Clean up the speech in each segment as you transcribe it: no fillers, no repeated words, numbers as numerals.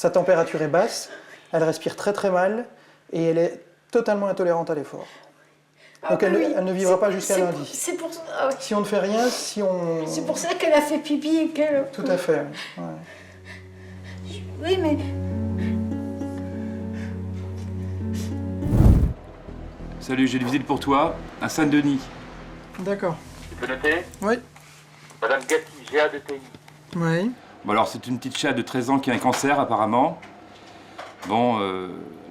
Sa température est basse, elle respire très très mal et elle est totalement intolérante à l'effort. Donc elle ne vivra pas jusqu'à lundi. C'est pour ça. Ah oui. Si on ne fait rien, si on... C'est pour ça qu'elle a fait pipi et qu'elle... Tout à fait. Ouais. Oui, mais... Salut, j'ai une visite pour toi, à Saint-Denis. D'accord. Tu peux noter? Oui. Madame Gatti, GA de TI. Oui. Bon alors, c'est une petite chatte de 13 ans qui a un cancer, apparemment. Bon,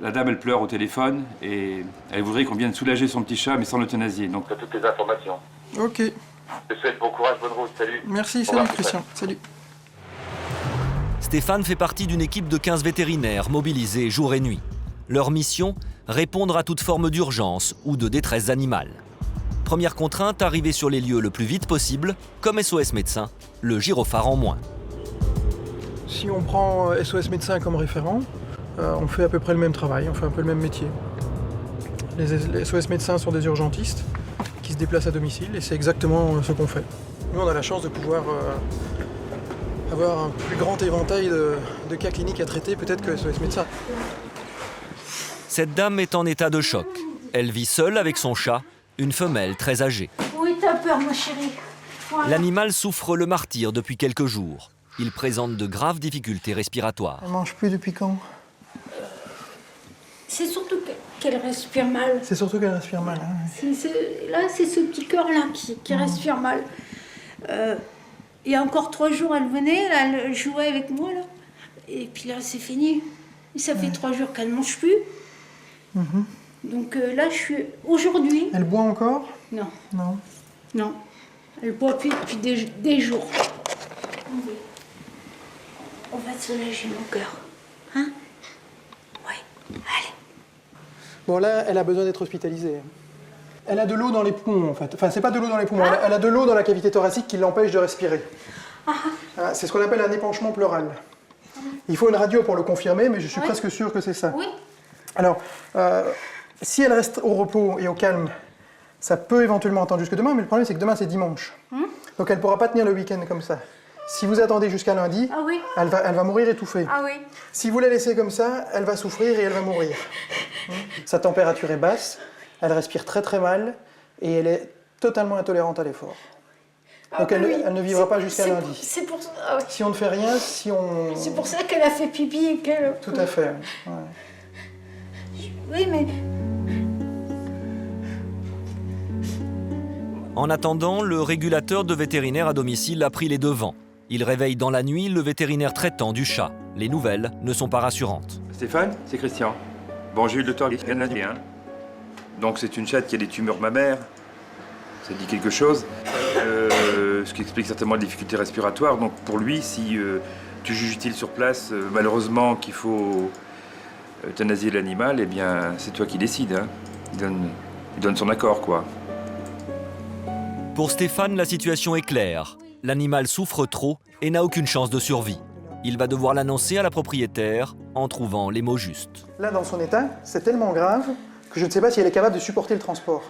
la dame, elle pleure au téléphone et elle voudrait qu'on vienne soulager son petit chat, mais sans l'euthanasier. Donc, Tu as toutes les informations. Ok. Je te souhaite bon courage, bonne route, salut. Merci, Au salut revoir. Christian. Salut. Stéphane fait partie d'une équipe de 15 vétérinaires mobilisés jour et nuit. Leur mission, répondre à toute forme d'urgence ou de détresse animale. Première contrainte, arriver sur les lieux le plus vite possible, comme SOS Médecins, le gyrophare en moins. Si on prend SOS Médecins comme référent, on fait à peu près le même travail, on fait un peu le même métier. Les SOS Médecins sont des urgentistes qui se déplacent à domicile et c'est exactement ce qu'on fait. Nous, on a la chance de pouvoir avoir un plus grand éventail de cas cliniques à traiter peut-être que SOS Médecins. Cette dame est en état de choc. Elle vit seule avec son chat, une femelle très âgée. Oui, t'as peur, ma chérie. Voilà. L'animal souffre le martyre depuis quelques jours. Il présente de graves difficultés respiratoires. Elle mange plus depuis quand? C'est surtout qu'elle respire mal. C'est surtout qu'elle respire mal. Hein. Là, c'est ce petit cœur-là qui respire mal. Il y a encore 3 jours, elle venait, là, elle jouait avec moi, là. Et puis là, c'est fini. Et ça fait 3 jours qu'elle ne mange plus. Donc là, je suis... Aujourd'hui... Elle boit encore? Non, Non. non. Elle boit plus depuis des jours. On va soulager mon cœur. Hein? Oui, allez. Bon, là, elle a besoin d'être hospitalisée. Elle a de l'eau dans les poumons, en fait. Enfin, c'est pas de l'eau dans les poumons, elle a de l'eau dans la cavité thoracique qui l'empêche de respirer. C'est ce qu'on appelle un épanchement pleural. Il faut une radio pour le confirmer, mais je suis presque sûr que c'est ça. Oui. Alors, si elle reste au repos et au calme, ça peut éventuellement attendre jusque demain, mais le problème, c'est que demain, c'est dimanche. Donc, elle ne pourra pas tenir le week-end comme ça. Si vous attendez jusqu'à lundi, elle va mourir étouffée. Ah oui. Si vous la laissez comme ça, elle va souffrir et elle va mourir. Sa température est basse, elle respire très très mal et elle est totalement intolérante à l'effort. Donc elle ne vivra pas jusqu'à lundi. C'est pour ça. Ah oui. Si on ne fait rien, si on... C'est pour ça qu'elle a fait pipi et qu'elle... Tout à fait. Ouais. Oui, mais... En attendant, le régulateur de vétérinaire à domicile a pris les devants. Il réveille dans la nuit le vétérinaire traitant du chat. Les nouvelles ne sont pas rassurantes. Stéphane, c'est Christian. Bon, j'ai eu le temps de l'analyser, hein. Donc c'est une chatte qui a des tumeurs mammaires. Ça dit quelque chose. Ce qui explique certainement les difficultés respiratoires. Donc pour lui, si tu juges utile sur place, malheureusement qu'il faut euthanasier l'animal, eh bien c'est toi qui décides, hein. Il donne son accord, quoi. Pour Stéphane, la situation est claire. L'animal souffre trop et n'a aucune chance de survie. Il va devoir l'annoncer à la propriétaire en trouvant les mots justes. Là, dans son état, c'est tellement grave que je ne sais pas si elle est capable de supporter le transport.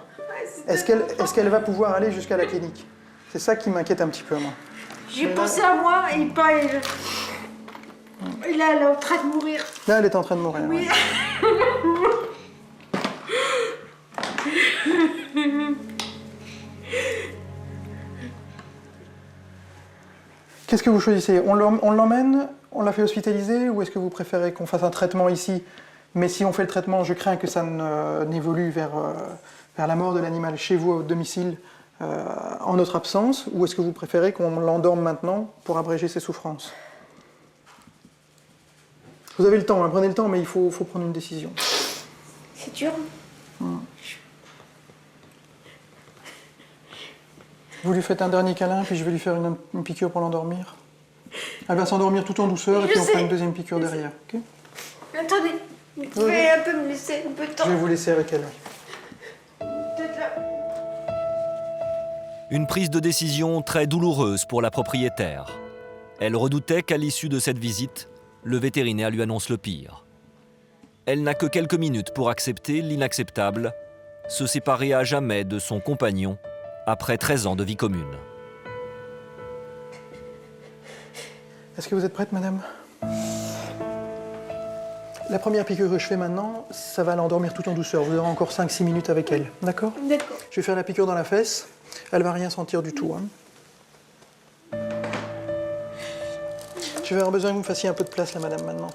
Est-ce qu'elle va pouvoir aller jusqu'à la clinique? C'est ça qui m'inquiète un petit peu, moi. J'ai pensé à moi et pas... Et là, elle est en train de mourir. Là, elle est en train de mourir. Oui. Ouais. Qu'est-ce que vous choisissez? On l'emmène, on la fait hospitaliser, ou est-ce que vous préférez qu'on fasse un traitement ici? Mais si on fait le traitement, je crains que ça n'évolue vers la mort de l'animal chez vous, au domicile, en notre absence, ou est-ce que vous préférez qu'on l'endorme maintenant pour abréger ses souffrances? Vous avez le temps, hein, prenez le temps, mais il faut prendre une décision. C'est dur. Vous lui faites un dernier câlin, puis je vais lui faire une piqûre pour l'endormir. Elle va s'endormir tout en douceur, et puis on fera une deuxième piqûre derrière. Okay? Attendez, vous pouvez un peu me laisser un peu de temps. Je vais vous laisser avec elle. Peut-être là. Une prise de décision très douloureuse pour la propriétaire. Elle redoutait qu'à l'issue de cette visite, le vétérinaire lui annonce le pire. Elle n'a que quelques minutes pour accepter l'inacceptable, se séparer à jamais de son compagnon après 13 ans de vie commune. Est-ce que vous êtes prête, madame? La première piqûre que je fais maintenant, ça va l'endormir tout en douceur. Vous aurez encore 5-6 minutes avec elle, d'accord? D'accord. Je vais faire la piqûre dans la fesse. Elle va rien sentir du tout, hein. Je vais avoir besoin que vous me fassiez un peu de place, là, madame, maintenant.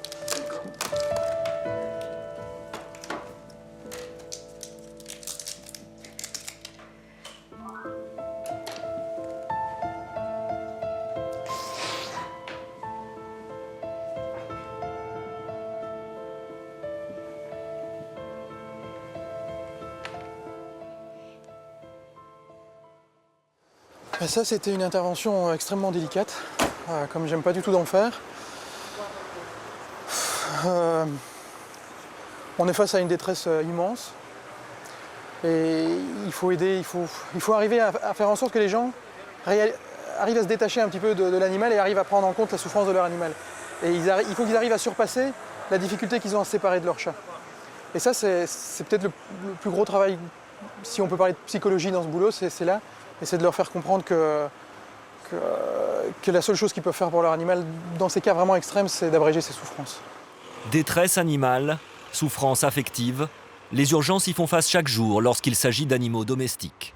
Ben ça, c'était une intervention extrêmement délicate, comme j'aime pas du tout d'en faire. On est face à une détresse immense et il faut aider, il faut arriver à faire en sorte que les gens arrivent à se détacher un petit peu de l'animal et arrivent à prendre en compte la souffrance de leur animal. Et il faut qu'ils arrivent à surpasser la difficulté qu'ils ont à se séparer de leur chat. Et ça, c'est peut-être le plus gros travail, si on peut parler de psychologie dans ce boulot, c'est là. Et c'est de leur faire comprendre que la seule chose qu'ils peuvent faire pour leur animal, dans ces cas vraiment extrêmes, c'est d'abréger ses souffrances. Détresse animale, souffrance affective, les urgences y font face chaque jour lorsqu'il s'agit d'animaux domestiques.